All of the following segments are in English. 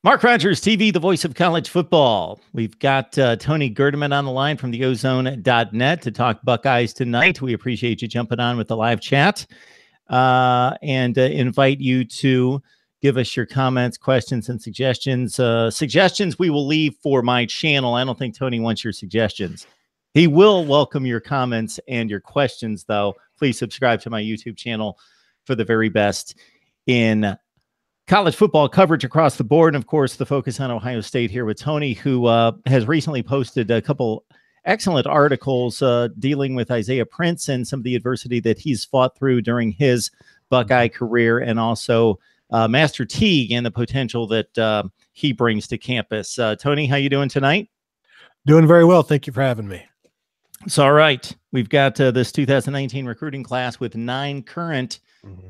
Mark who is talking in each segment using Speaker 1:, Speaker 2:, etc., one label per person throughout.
Speaker 1: Mark Rogers TV, the voice of college football. We've got Tony Gerdeman on the line from the ozone.net to talk Buckeyes tonight. We appreciate you jumping on with the live chat and invite you to give us your comments, questions, and suggestions. Suggestions we will leave for my channel. I don't think Tony wants your suggestions. He will welcome your comments and your questions, though. Please subscribe to my YouTube channel for the very best in college football coverage across the board. And of course, the focus on Ohio State here with Tony, who has recently posted a couple excellent articles dealing with Isaiah Prince and some of the adversity that he's fought through during his Buckeye career, and also Master Teague and the potential that he brings to campus. Tony, how you doing tonight?
Speaker 2: Doing very well. Thank you for having me.
Speaker 1: It's all right. We've got this 2019 recruiting class with 9 current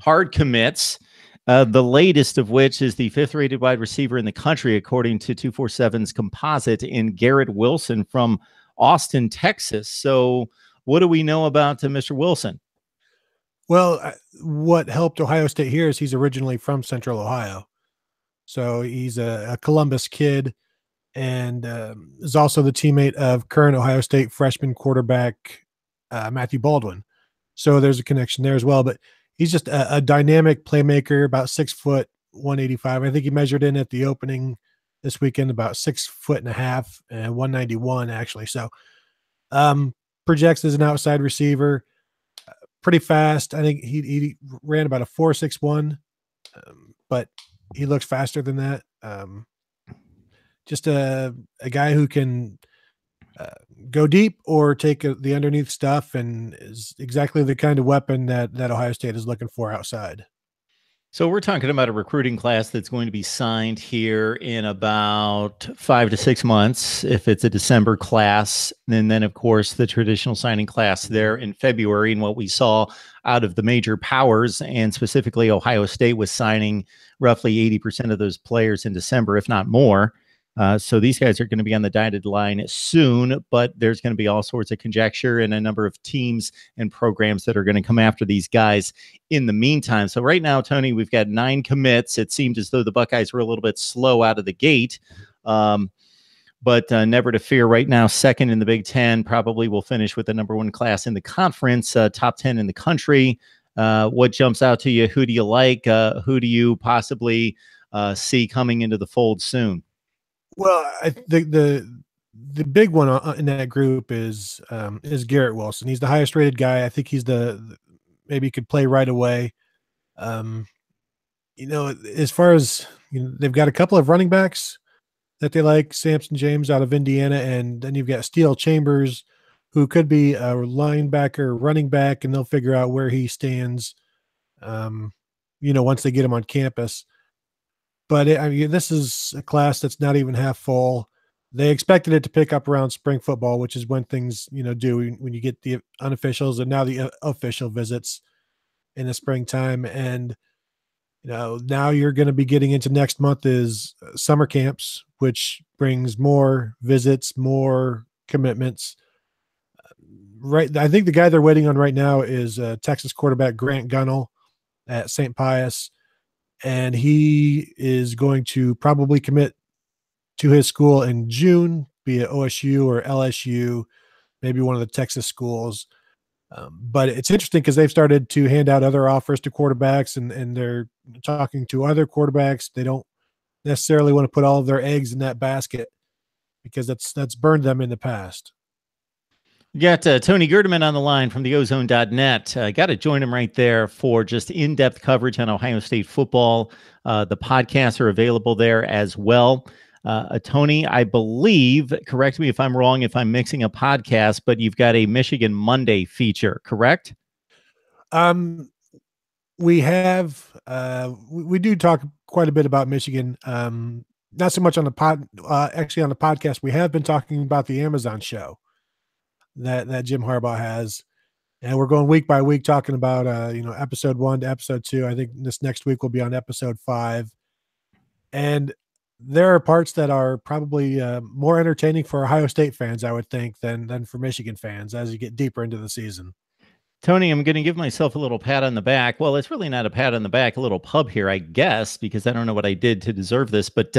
Speaker 1: hard commits. The latest of which is the 5th-rated wide receiver in the country, according to 247's composite, in Garrett Wilson from Austin, Texas. So what do we know about Mr. Wilson?
Speaker 2: Well, what helped Ohio State here is he's originally from Central Ohio. So he's a Columbus kid, and is also the teammate of current Ohio State freshman quarterback Matthew Baldwin. So there's a connection there as well. But he's just a dynamic playmaker, about 6 foot, 185. I think he measured in at the opening this weekend about 6'1.5" and 191 actually. So projects as an outside receiver, pretty fast. I think he ran about a 4.61, but he looks faster than that. Just a guy who can go deep or take the underneath stuff, and is exactly the kind of weapon that Ohio State is looking for outside.
Speaker 1: So we're talking about a recruiting class that's going to be signed here in about 5 to 6 months, if it's a December class. And then, of course, the traditional signing class there in February. And what we saw out of the major powers, and specifically Ohio State, was signing roughly 80% of those players in December, if not more. So these guys are going to be on the dotted line soon, but there's going to be all sorts of conjecture and a number of teams and programs that are going to come after these guys in the meantime. So right now, Tony, we've got 9 commits. It seemed as though the Buckeyes were a little bit slow out of the gate, but never to fear. Right now, second in the Big Ten, probably will finish with the #1 class in the conference, top 10 in the country. What jumps out to you? Who do you like? Who do you possibly see coming into the fold soon?
Speaker 2: Well, the big one in that group is Garrett Wilson. He's the highest rated guy. I think he's maybe he could play right away. As far as they've got a couple of running backs that they like, Samson James out of Indiana, and then you've got Steele Chambers, who could be a linebacker, running back, and they'll figure out where he stands. Once they get him on campus. But this is a class that's not even half full. They expected it to pick up around spring football, which is when things, do when you get the unofficials and now the official visits in the springtime. And, now you're going to be getting into next month is summer camps, which brings more visits, more commitments. Right. I think the guy they're waiting on right now is Texas quarterback Grant Gunnell at St. Pius. And he is going to probably commit to his school in June, be it OSU or LSU, maybe one of the Texas schools. But it's interesting because they've started to hand out other offers to quarterbacks, and they're talking to other quarterbacks. They don't necessarily want to put all of their eggs in that basket because that's burned them in the past.
Speaker 1: We got Tony Gerdeman on the line from the ozone.net. Got to join him right there for just in-depth coverage on Ohio State football. The podcasts are available there as well. Tony, I believe, correct me if I'm wrong, if I'm mixing a podcast, but you've got a Michigan Monday feature, correct?
Speaker 2: We have, we do talk quite a bit about Michigan. Not so much on the actually on the podcast. We have been talking about the Amazon show that Jim Harbaugh has, and we're going week by week talking about episode 1 to episode 2. I think this next week will be on episode 5, and there are parts that are probably more entertaining for Ohio State fans, I would think, than for Michigan fans as you get deeper into the season.
Speaker 1: Tony, I'm going to give myself a little pat on the back. Well, it's really not a pat on the back, a little pub here, I guess, because I don't know what I did to deserve this. But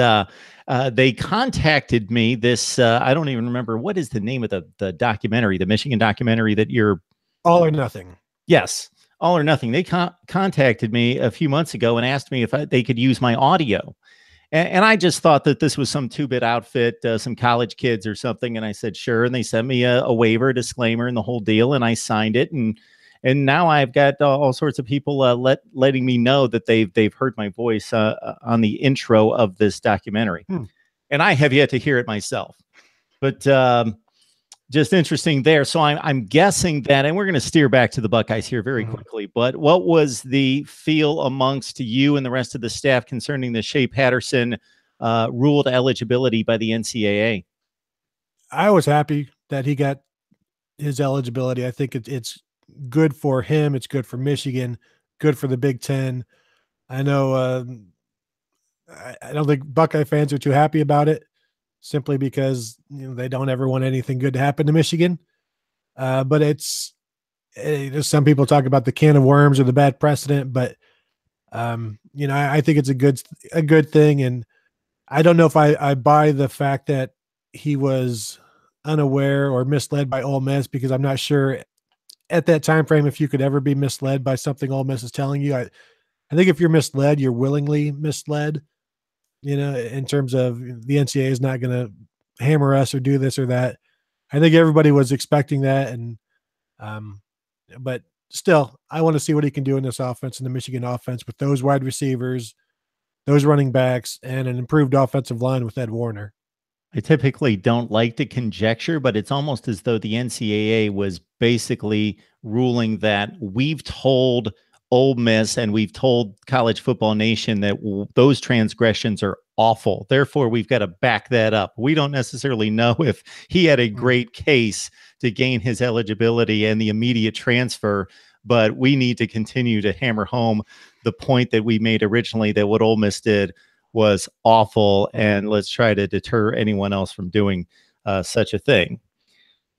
Speaker 1: they contacted me. I don't even remember what is the name of the documentary, the Michigan documentary that you're.
Speaker 2: All or Nothing.
Speaker 1: Yes, All or Nothing. They contacted me a few months ago and asked me if they could use my audio. And I just thought that this was some two-bit outfit, some college kids or something. And I said, sure. And they sent me a waiver, a disclaimer, and the whole deal. And I signed it. And now I've got all sorts of people letting me know that they've heard my voice on the intro of this documentary. And I have yet to hear it myself. But just interesting there. So I'm guessing that, and we're going to steer back to the Buckeyes here very quickly, but what was the feel amongst you and the rest of the staff concerning the Shea Patterson ruled eligibility by the NCAA?
Speaker 2: I was happy that he got his eligibility. I think it's good for him. It's good for Michigan, good for the Big Ten. I know I don't think Buckeye fans are too happy about it, simply because they don't ever want anything good to happen to Michigan. But there's some people talk about the can of worms or the bad precedent, but I think it's a good thing. And I don't know if I buy the fact that he was unaware or misled by Ole Miss, because I'm not sure at that time frame if you could ever be misled by something Ole Miss is telling you. I think if you're misled, you're willingly misled. In terms of the NCAA is not going to hammer us or do this or that. I think everybody was expecting that. And, but still, I want to see what he can do in this offense, in the Michigan offense, with those wide receivers, those running backs, and an improved offensive line with Ed Warner.
Speaker 1: I typically don't like to conjecture, but it's almost as though the NCAA was basically ruling that we've told Ole Miss and we've told College Football Nation that those transgressions are awful. Therefore, we've got to back that up. We don't necessarily know if he had a great case to gain his eligibility and the immediate transfer, but we need to continue to hammer home the point that we made originally, that what Ole Miss did was awful, and let's try to deter anyone else from doing such a thing.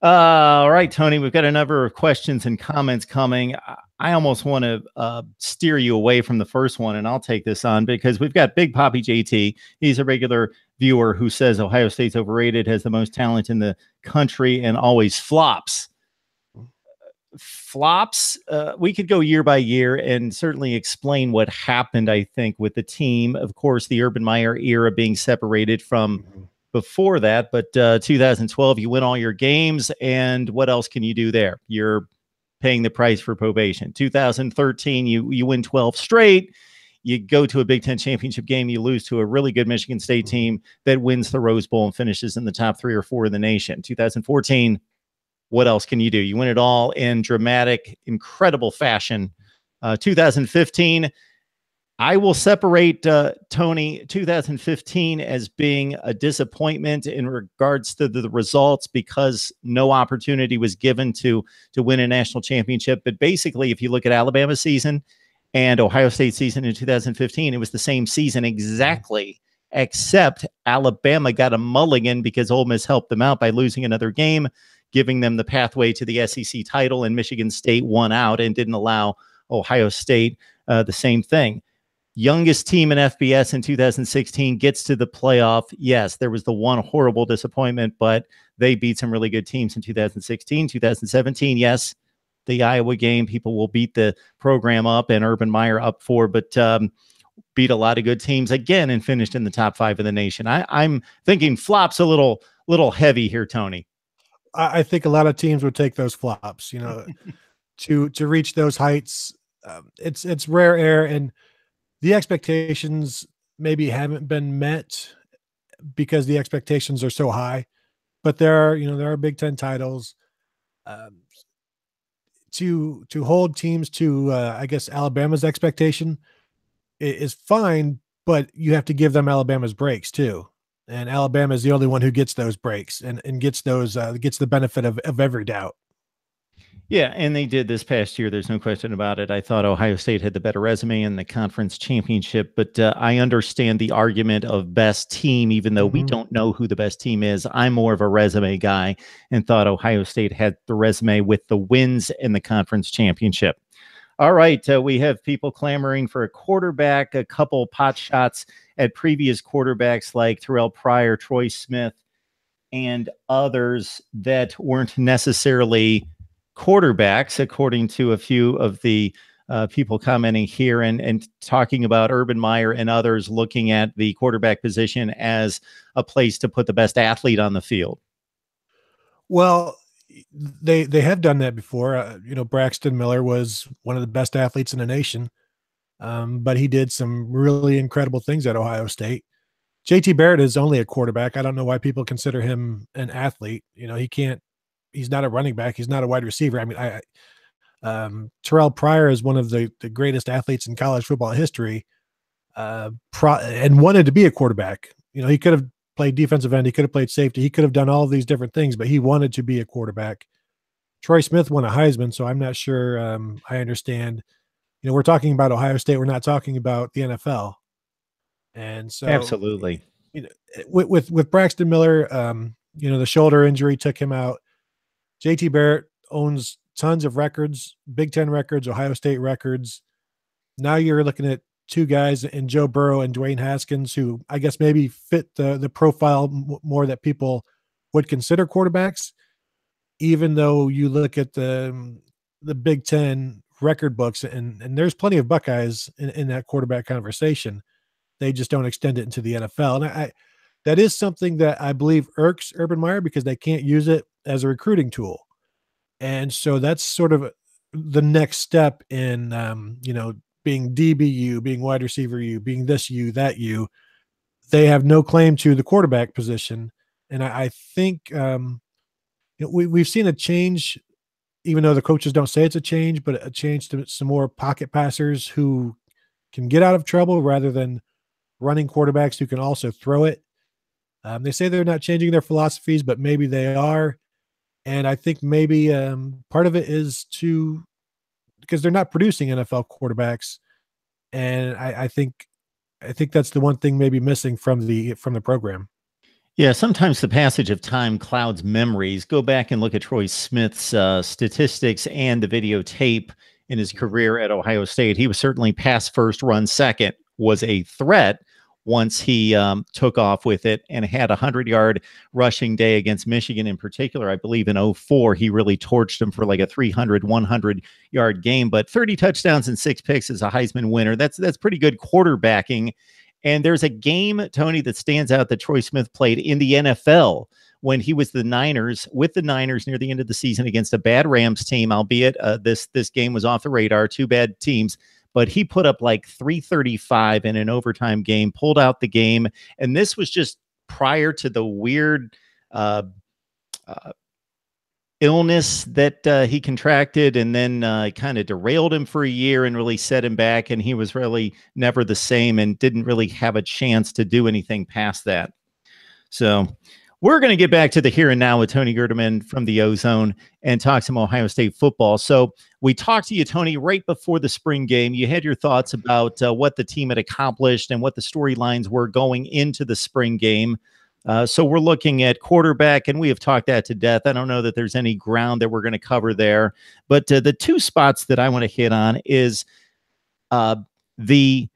Speaker 1: All right, Tony, we've got a number of questions and comments coming. I almost want to steer you away from the first one, and I'll take this on because we've got Big Poppy JT. He's a regular viewer who says Ohio State's overrated, has the most talent in the country, and always flops. Flops, we could go year by year and certainly explain what happened, I think, with the team. Of course, the Urban Meyer era being separated from before that, but 2012, you win all your games, and what else can you do there? You're paying the price for probation. 2013, you win 12 straight. You go to a Big Ten championship game. You lose to a really good Michigan State team that wins the Rose Bowl and finishes in the top 3 or 4 in the nation. 2014, what else can you do? You win it all in dramatic, incredible fashion. 2015, I will separate, Tony, 2015 as being a disappointment in regards to the results, because no opportunity was given to win a national championship. But basically, if you look at Alabama's season and Ohio State season in 2015, it was the same season exactly, except Alabama got a mulligan because Ole Miss helped them out by losing another game, giving them the pathway to the SEC title, and Michigan State won out and didn't allow Ohio State the same thing. Youngest team in FBS in 2016 gets to the playoff. Yes, there was the one horrible disappointment, but they beat some really good teams in 2016. 2017, yes, the Iowa game, people will beat the program up and Urban Meyer up for, but beat a lot of good teams again and finished in the top 5 of the nation. I'm thinking flops a little heavy here, Tony.
Speaker 2: I think a lot of teams would take those flops, to reach those heights. It's rare air, and the expectations maybe haven't been met because the expectations are so high. But there are Big Ten titles. To hold teams to I guess Alabama's expectation is fine, but you have to give them Alabama's breaks too. And Alabama is the only one who gets those breaks and gets those gets the benefit of every doubt.
Speaker 1: Yeah, and they did this past year. There's no question about it. I thought Ohio State had the better resume in the conference championship, but I understand the argument of best team, even though we
Speaker 2: Mhm.
Speaker 1: don't know who the best team is. I'm more of a resume guy and thought Ohio State had the resume with the wins in the conference championship. All right, we have people clamoring for a quarterback, a couple pot shots at previous quarterbacks like Terrell Pryor, Troy Smith, and others that weren't necessarily quarterbacks, according to a few of the people commenting here and talking about Urban Meyer and others looking at the quarterback position as a place to put the best athlete on the field.
Speaker 2: Well, they have done that before. Braxton Miller was one of the best athletes in the nation, but he did some really incredible things at Ohio State. JT Barrett is only a quarterback. I don't know why people consider him an athlete. He can't. He's not a running back. He's not a wide receiver. I mean, Terrell Pryor is one of the greatest athletes in college football history, and wanted to be a quarterback. He could have played defensive end. He could have played safety. He could have done all of these different things, but he wanted to be a quarterback. Troy Smith won a Heisman, so I'm not sure I understand. We're talking about Ohio State. We're not talking about the NFL. And so,
Speaker 1: Absolutely.
Speaker 2: with Braxton Miller, the shoulder injury took him out. JT Barrett owns tons of records, Big Ten records, Ohio State records. Now you're looking at two guys in Joe Burrow and Dwayne Haskins, who I guess maybe fit the profile more that people would consider quarterbacks. Even though you look at the Big Ten record books, and there's plenty of Buckeyes in that quarterback conversation. They just don't extend it into the NFL. And that is something that I believe irks Urban Meyer because they can't use it as a recruiting tool. And so that's sort of the next step in, being DBU, being wide receiver U, being this U, that U. They have no claim to the quarterback position. And I think we've seen a change, even though the coaches don't say it's a change, but a change to some more pocket passers who can get out of trouble rather than running quarterbacks who can also throw it. They say they're not changing their philosophies, but maybe they are. And I think maybe part of it is because they're not producing NFL quarterbacks. And I think that's the one thing maybe missing from the program.
Speaker 1: Yeah, sometimes the passage of time clouds memories. Go back and look at Troy Smith's statistics and the videotape in his career at Ohio State. He was certainly pass first, run second, was a threat once he took off with it and had a 100-yard rushing day against Michigan in particular. I believe in 2004, he really torched him for like a 300, 100-yard game. But 30 touchdowns and 6 picks as a Heisman winner, that's pretty good quarterbacking. And there's a game, Tony, that stands out that Troy Smith played in the NFL when he was with the Niners near the end of the season against a bad Rams team, albeit this game was off the radar, two bad teams. But he put up like 335 in an overtime game, pulled out the game. And this was just prior to the weird illness that he contracted, and then kind of derailed him for a year and really set him back. And he was really never the same and didn't really have a chance to do anything past that. So we're going to get back to the here and now with Tony Gerdeman from the Ozone and talk some Ohio State football. So we talked to you, Tony, right before the spring game. You had your thoughts about what the team had accomplished and what the storylines were going into the spring game. So we're looking at quarterback, and we have talked that to death. I don't know that there's any ground that we're going to cover there. But the two spots that I want to hit on is the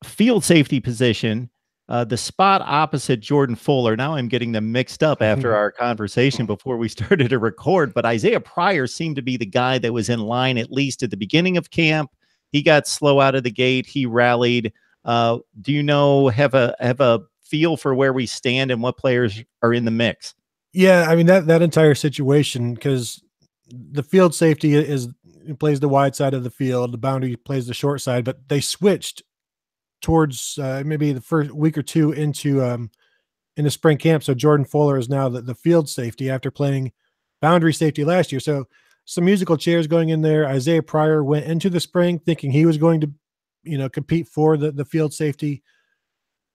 Speaker 1: field safety position. The spot opposite Jordan Fuller. Now I'm getting them mixed up after our conversation before we started to record, but Isaiah Pryor seemed to be the guy that was in line, at least at the beginning of camp. He got slow out of the gate. He rallied. Do you have a feel for where we stand and what players are in the mix?
Speaker 2: Yeah, I mean, that entire situation, because the field safety plays the wide side of the field, the boundary plays the short side, but they switched towards maybe the first week or two into in the spring camp. So Jordan Fuller is now the field safety after playing boundary safety last year. So some musical chairs going in there. Isaiah Pryor went into the spring thinking he was going to, compete for the field safety.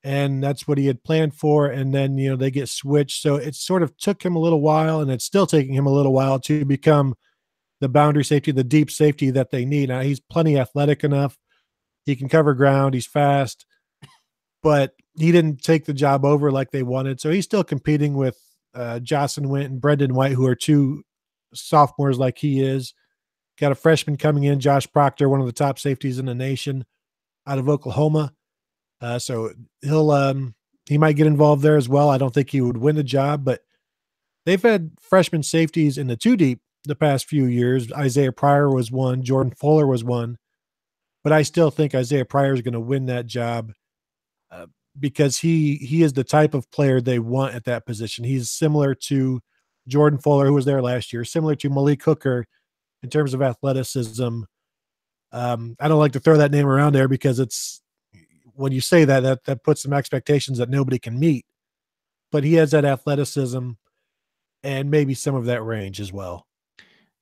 Speaker 2: And that's what he had planned for. And then, they get switched. So it sort of took him a little while, and it's still taking him a little while to become the boundary safety, the deep safety that they need. Now, he's plenty athletic enough. He can cover ground. He's fast, but he didn't take the job over like they wanted. So he's still competing with Jocelyn Wint and Brendan White, who are two sophomores like he is. Got a freshman coming in, Josh Proctor, one of the top safeties in the nation out of Oklahoma. So he might get involved there as well. I don't think he would win the job, but they've had freshman safeties in the two deep the past few years. Isaiah Pryor was one. Jordan Fuller was one. But I still think Isaiah Pryor is going to win that job because he is the type of player they want at that position. He's similar to Jordan Fuller, who was there last year, similar to Malik Hooker in terms of athleticism. I don't like to throw that name around there because it's when you say that puts some expectations that nobody can meet. But he has that athleticism and maybe some of that range as well.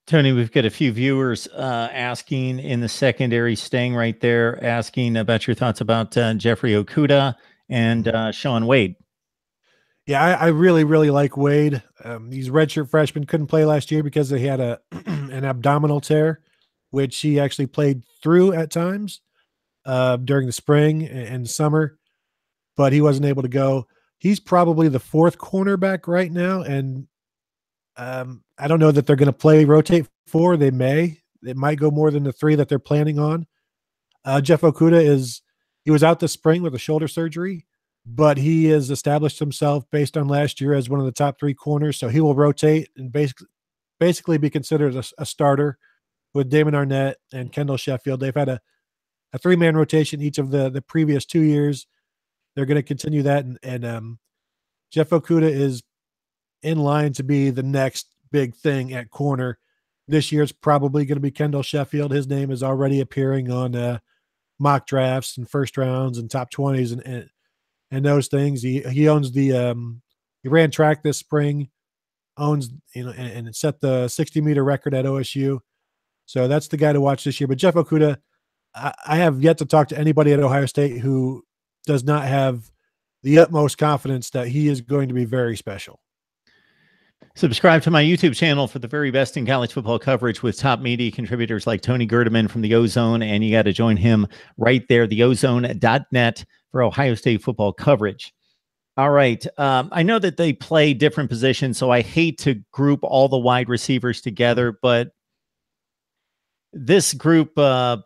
Speaker 1: Tony, we've got a few viewers asking in the secondary, staying right there, asking about your thoughts about Jeffrey Okudah and Sean Wade.
Speaker 2: Yeah, I really, really like Wade. He's redshirt freshman, couldn't play last year because he had an abdominal tear, which he actually played through at times during the spring and summer, but he wasn't able to go. He's probably the fourth cornerback right now, and I don't know that they're going to rotate four. They may. It might go more than the three that they're planning on. Jeff Okudah he was out this spring with a shoulder surgery, but he has established himself based on last year as one of the top three corners. So he will rotate and basically be considered a starter with Damon Arnett and Kendall Sheffield. They've had a three-man rotation each of the previous 2 years. They're going to continue that. And Jeff Okudah is in line to be the next big thing at corner. This year it's probably going to be Kendall Sheffield. His name is already appearing on mock drafts and first rounds and top 20s and those things. He owns he ran track this spring, owns, and set the 60-meter record at OSU. So that's the guy to watch this year. But Jeff Okudah, I have yet to talk to anybody at Ohio State who does not have the utmost confidence that he is going to be very special.
Speaker 1: Subscribe to my YouTube channel for the very best in college football coverage with top media contributors like Tony Gerdeman from the Ozone, and you got to join him right there, theozone.net, for Ohio State football coverage. All right. I know that they play different positions, so I hate to group all the wide receivers together, but this group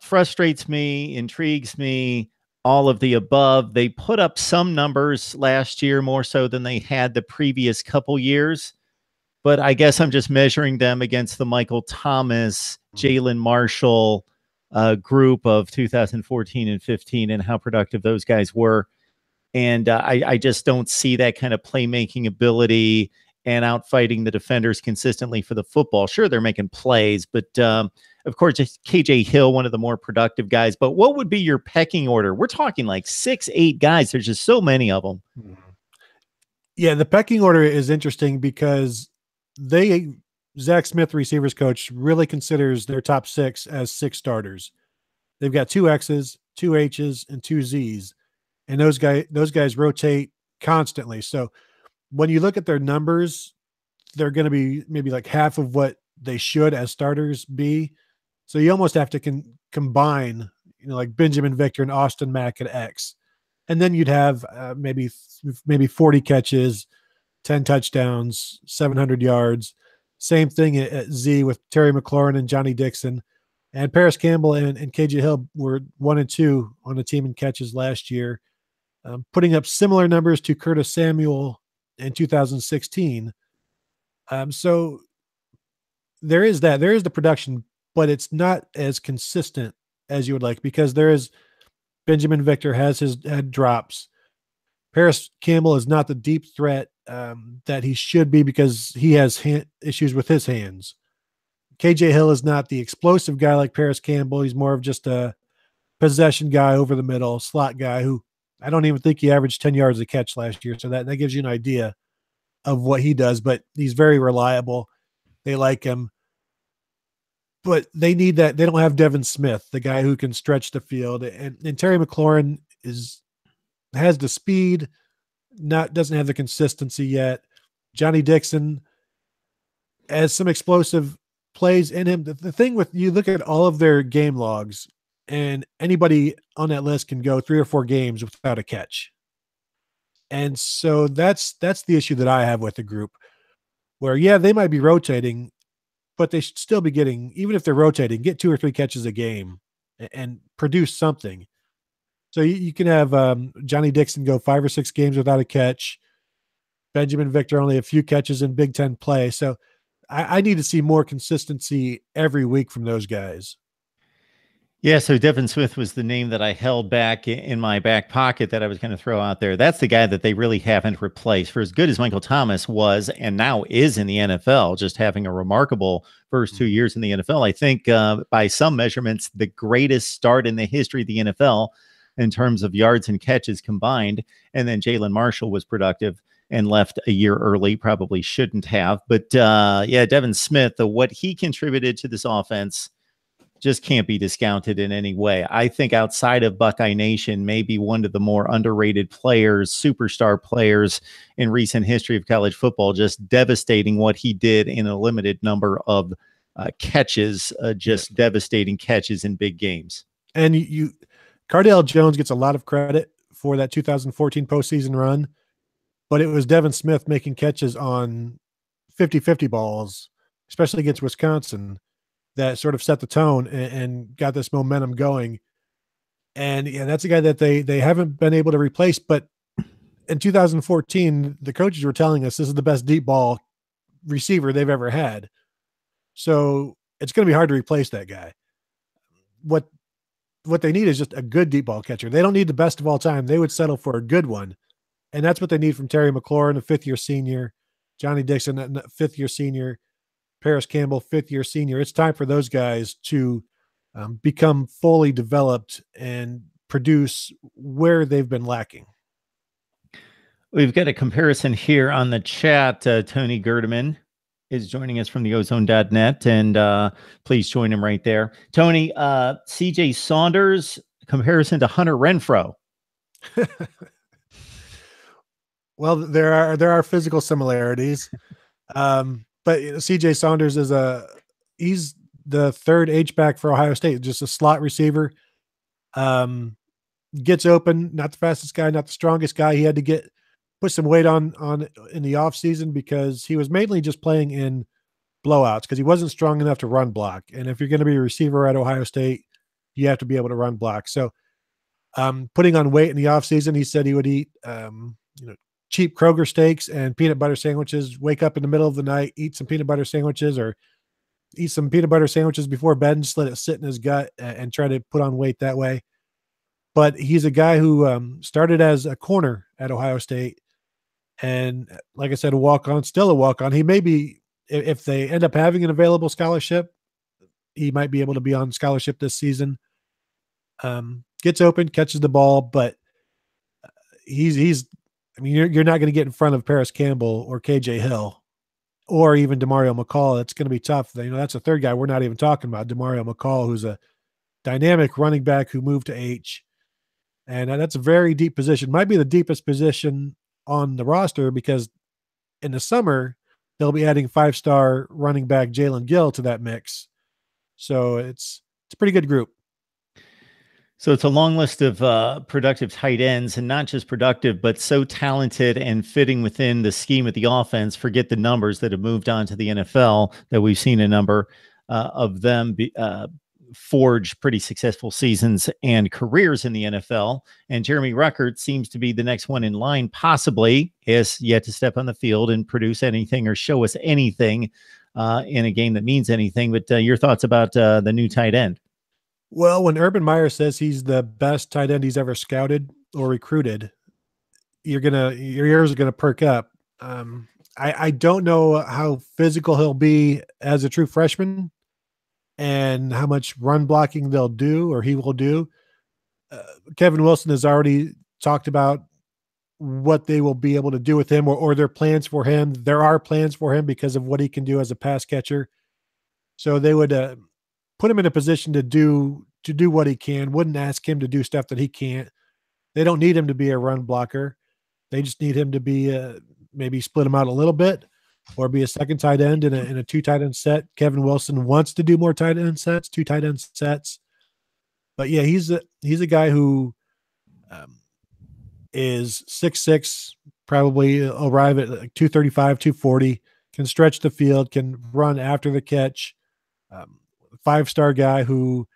Speaker 1: frustrates me, intrigues me, all of the above. They put up some numbers last year, more so than they had the previous couple years. But I guess I'm just measuring them against the Michael Thomas, Jalen Marshall group of 2014 and 15 and how productive those guys were. And I just don't see that kind of playmaking ability and outfighting the defenders consistently for the football. Sure, they're making plays, but of course, just KJ Hill, one of the more productive guys. But what would be your pecking order? We're talking like 6, 8 guys. There's just so many of them.
Speaker 2: Yeah, the pecking order is interesting because Zach Smith, receivers coach, really considers their top 6 as 6 starters. They've got 2 X's, 2 H's, and 2 Z's, and those guys rotate constantly. So when you look at their numbers, they're going to be maybe like half of what they should as starters be. So you almost have to combine, like Benjamin Victor and Austin Mack at X, and then you'd have maybe 40 catches, 10 touchdowns, 700 yards. Same thing at Z with Terry McLaurin and Johnny Dixon. And Paris Campbell and KJ Hill were 1 and 2 on the team in catches last year, putting up similar numbers to Curtis Samuel in 2016. So there is that. There is the production, but it's not as consistent as you would like because there is Benjamin Victor has his head drops. Paris Campbell is not the deep threat that he should be because he has issues with his hands. KJ Hill is not the explosive guy like Paris Campbell. He's more of just a possession guy over the middle, slot guy who I don't even think he averaged 10 yards a catch last year. So that gives you an idea of what he does, but he's very reliable. They like him. But they need that. They don't have Devin Smith, the guy who can stretch the field. And Terry McLaurin has the speed, doesn't have the consistency yet. Johnny Dixon has some explosive plays in him. The thing with you look at all of their game logs, and anybody on that list can go 3 or 4 games without a catch. And so that's the issue that I have with the group, where yeah, they might be rotating, but they should still be getting, even if they're rotating, get 2 or 3 catches a game and produce something. So you can have Johnny Dixon go 5 or 6 games without a catch. Benjamin Victor only a few catches in Big Ten play. So I need to see more consistency every week from those guys.
Speaker 1: Yeah, so Devin Smith was the name that I held back in my back pocket that I was going to throw out there. That's the guy that they really haven't replaced. For as good as Michael Thomas was and now is in the NFL, just having a remarkable first 2 years in the NFL, I think by some measurements, the greatest start in the history of the NFL in terms of yards and catches combined. And then Jalen Marshall was productive and left a year early, probably shouldn't have. But yeah, Devin Smith, what he contributed to this offense just can't be discounted in any way. I think outside of Buckeye Nation, maybe one of the more underrated players, superstar players in recent history of college football, just devastating what he did in a limited number of catches, devastating catches in big games.
Speaker 2: And Cardale Jones gets a lot of credit for that 2014 postseason run, but it was Devin Smith making catches on 50-50 balls, especially against Wisconsin, that sort of set the tone and got this momentum going. And yeah, that's a guy that they haven't been able to replace. But in 2014, the coaches were telling us this is the best deep ball receiver they've ever had. So it's going to be hard to replace that guy. What they need is just a good deep ball catcher. They don't need the best of all time. They would settle for a good one. And that's what they need from Terry McLaurin, a 5th-year senior, Johnny Dixon, a 5th-year senior, Paris Campbell, 5th-year senior. It's time for those guys to become fully developed and produce where they've been lacking.
Speaker 1: We've got a comparison here on the chat. Tony Gerdeman is joining us from the ozone.net, and please join him right there. Tony, CJ Saunders, comparison to Hunter Renfrow.
Speaker 2: Well, there are physical similarities. But CJ Saunders he's the 3rd H-back for Ohio State, just a slot receiver. Gets open, not the fastest guy, not the strongest guy. He had to put some weight on in the offseason because he was mainly just playing in blowouts because he wasn't strong enough to run block. And if you're going to be a receiver at Ohio State, you have to be able to run block. So putting on weight in the offseason, he said he would eat cheap Kroger steaks and peanut butter sandwiches, wake up in the middle of the night, eat some peanut butter sandwiches or eat some peanut butter sandwiches before bed and just let it sit in his gut and try to put on weight that way. But he's a guy who started as a corner at Ohio State. And like I said, still a walk-on. He may be, if they end up having an available scholarship, he might be able to be on scholarship this season. Gets open, catches the ball, but you're not going to get in front of Paris Campbell or KJ Hill or even DeMario McCall. It's going to be tough. That's a 3rd guy we're not even talking about, DeMario McCall, who's a dynamic running back who moved to H. And that's a very deep position. Might be the deepest position on the roster because in the summer, they'll be adding 5-star running back Jalen Gill to that mix. So it's a pretty good group.
Speaker 1: So it's a long list of productive tight ends, and not just productive, but so talented and fitting within the scheme of the offense. Forget the numbers that have moved on to the NFL, that we've seen a number of them forge pretty successful seasons and careers in the NFL. And Jeremy Ruckert seems to be the next one in line, possibly, has yet to step on the field and produce anything or show us anything in a game that means anything. But your thoughts about the new tight end?
Speaker 2: Well, when Urban Meyer says he's the best tight end he's ever scouted or recruited, your ears are gonna perk up. I don't know how physical he'll be as a true freshman and how much run blocking they'll do or he will do. Kevin Wilson has already talked about what they will be able to do with him or their plans for him. There are plans for him because of what he can do as a pass catcher. So they would put him in a position to do what he can, wouldn't ask him to do stuff that he can't. They don't need him to be a run blocker. They just need him to be maybe split him out a little bit. or be a second tight end in a two tight end set. Kevin Wilson wants to do more tight end sets, two tight end sets. But yeah, he's a guy who is 6'6", probably arrive at like 235, 240, can stretch the field, can run after the catch. 5-star guy who,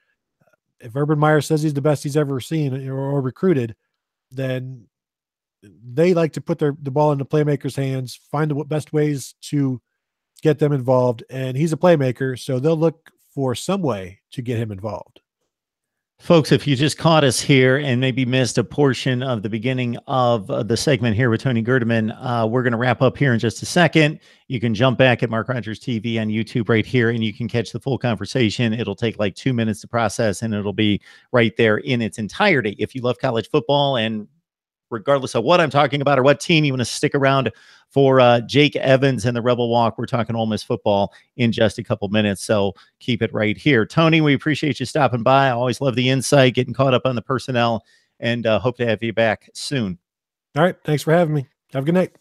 Speaker 2: if Urban Meyer says he's the best he's ever seen or recruited, then they like to put the ball in the playmakers' hands, find the best ways to get them involved. And he's a playmaker, so they'll look for some way to get him involved.
Speaker 1: Folks, if you just caught us here and maybe missed a portion of the beginning of the segment here with Tony Gerdeman, we're going to wrap up here in just a second. You can jump back at Mark Rogers TV on YouTube right here, and you can catch the full conversation. It'll take like 2 minutes to process, and it'll be right there in its entirety. If you love college football, and regardless of what I'm talking about or what team, you want to stick around for Jake Evans and the Rebel Walk, we're talking Ole Miss football in just a couple minutes. So keep it right here. Tony, we appreciate you stopping by. I always love the insight, getting caught up on the personnel, and hope to have you back soon.
Speaker 2: All right. Thanks for having me. Have a good night.